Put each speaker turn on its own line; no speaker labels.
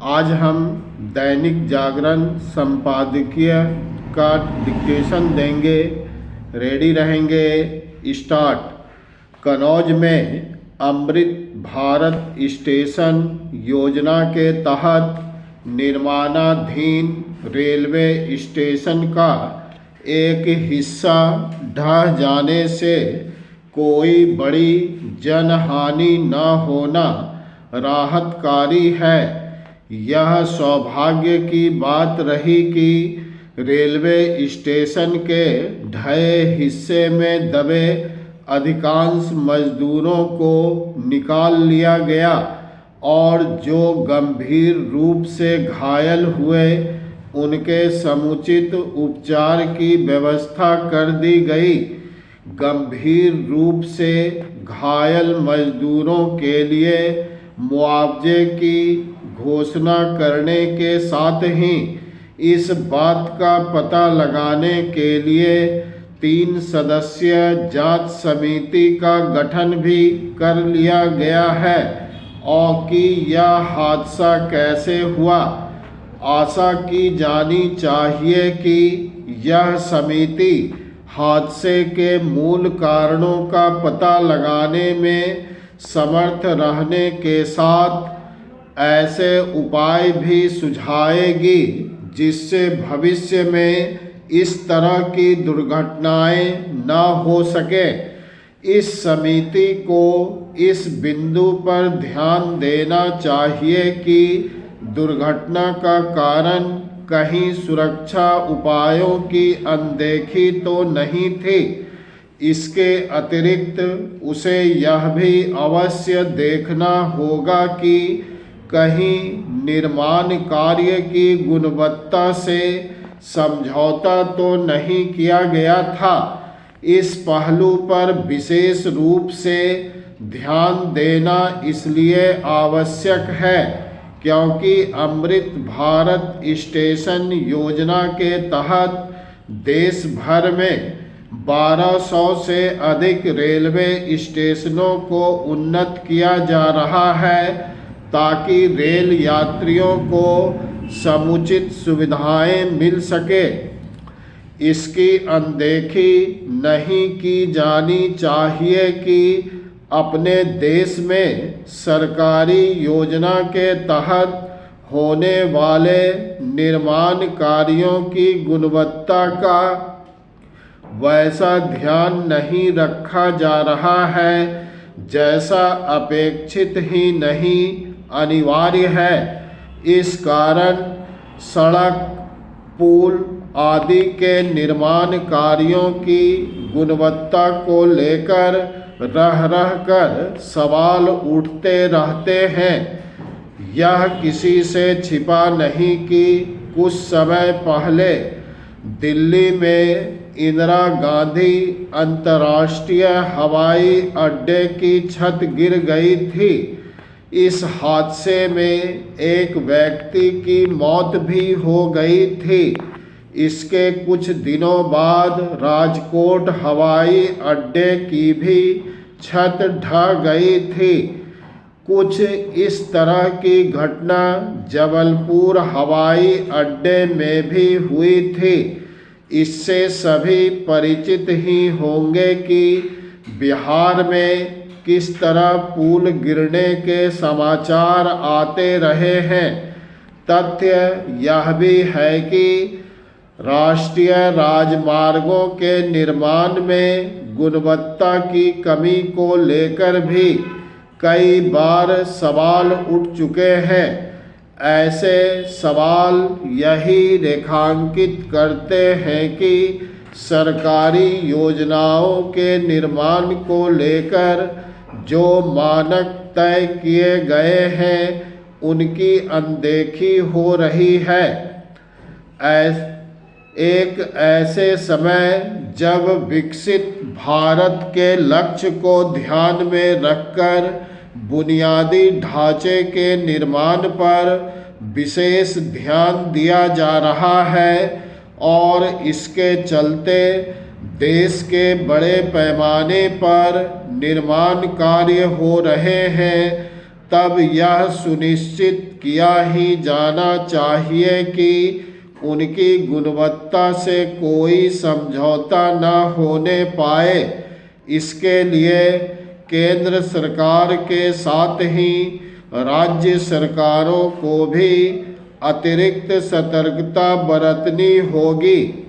आज हम दैनिक जागरण संपादकीय का डिक्टेशन देंगे। रेडी रहेंगे? स्टार्ट। कन्नौज में अमृत भारत स्टेशन योजना के तहत निर्माणाधीन रेलवे स्टेशन का एक हिस्सा ढह जाने से कोई बड़ी जनहानि न होना राहतकारी है। यह सौभाग्य की बात रही कि रेलवे स्टेशन के ढहे हिस्से में दबे अधिकांश मजदूरों को निकाल लिया गया और जो गंभीर रूप से घायल हुए उनके समुचित उपचार की व्यवस्था कर दी गई। गंभीर रूप से घायल मजदूरों के लिए मुआवजे की घोषणा करने के साथ ही इस बात का पता लगाने के लिए 3 सदस्यीय जांच समिति का गठन भी कर लिया गया है और कि यह हादसा कैसे हुआ। आशा की जानी चाहिए कि यह समिति हादसे के मूल कारणों का पता लगाने में समर्थ रहने के साथ ऐसे उपाय भी सुझाएगी जिससे भविष्य में इस तरह की दुर्घटनाएं न हो सके। इस समिति को इस बिंदु पर ध्यान देना चाहिए कि दुर्घटना का कारण कहीं सुरक्षा उपायों की अनदेखी तो नहीं थी। इसके अतिरिक्त उसे यह भी अवश्य देखना होगा कि कहीं निर्माण कार्य की गुणवत्ता से समझौता तो नहीं किया गया था। इस पहलू पर विशेष रूप से ध्यान देना इसलिए आवश्यक है क्योंकि अमृत भारत स्टेशन योजना के तहत देश भर में 1200 से अधिक रेलवे स्टेशनों को उन्नत किया जा रहा है ताकि रेल यात्रियों को समुचित सुविधाएं मिल सके। इसकी अनदेखी नहीं की जानी चाहिए कि अपने देश में सरकारी योजना के तहत होने वाले निर्माण कार्यों की गुणवत्ता का वैसा ध्यान नहीं रखा जा रहा है जैसा अपेक्षित ही नहीं अनिवार्य है। इस कारण सड़क, पुल आदि के निर्माण कार्यों की गुणवत्ता को लेकर रह कर सवाल उठते रहते हैं। यह किसी से छिपा नहीं कि कुछ समय पहले दिल्ली में इंदिरा गांधी अंतर्राष्ट्रीय हवाई अड्डे की छत गिर गई थी। इस हादसे में एक व्यक्ति की मौत भी हो गई थी। इसके कुछ दिनों बाद राजकोट हवाई अड्डे की भी छत ढह गई थी। कुछ इस तरह की घटना जबलपुर हवाई अड्डे में भी हुई थी। इससे सभी परिचित ही होंगे कि बिहार में किस तरह पुल गिरने के समाचार आते रहे हैं। तथ्य यह भी है कि राष्ट्रीय राजमार्गों के निर्माण में गुणवत्ता की कमी को लेकर भी कई बार सवाल उठ चुके हैं। ऐसे सवाल यही रेखांकित करते हैं कि सरकारी योजनाओं के निर्माण को लेकर जो मानक तय किए गए हैं उनकी अनदेखी हो रही है। एक ऐसे समय जब विकसित भारत के लक्ष्य को ध्यान में रखकर बुनियादी ढांचे के निर्माण पर विशेष ध्यान दिया जा रहा है और इसके चलते देश के बड़े पैमाने पर निर्माण कार्य हो रहे हैं, तब यह सुनिश्चित किया ही जाना चाहिए कि उनकी गुणवत्ता से कोई समझौता न होने पाए। इसके लिए केंद्र सरकार के साथ ही राज्य सरकारों को भी अतिरिक्त सतर्कता बरतनी होगी।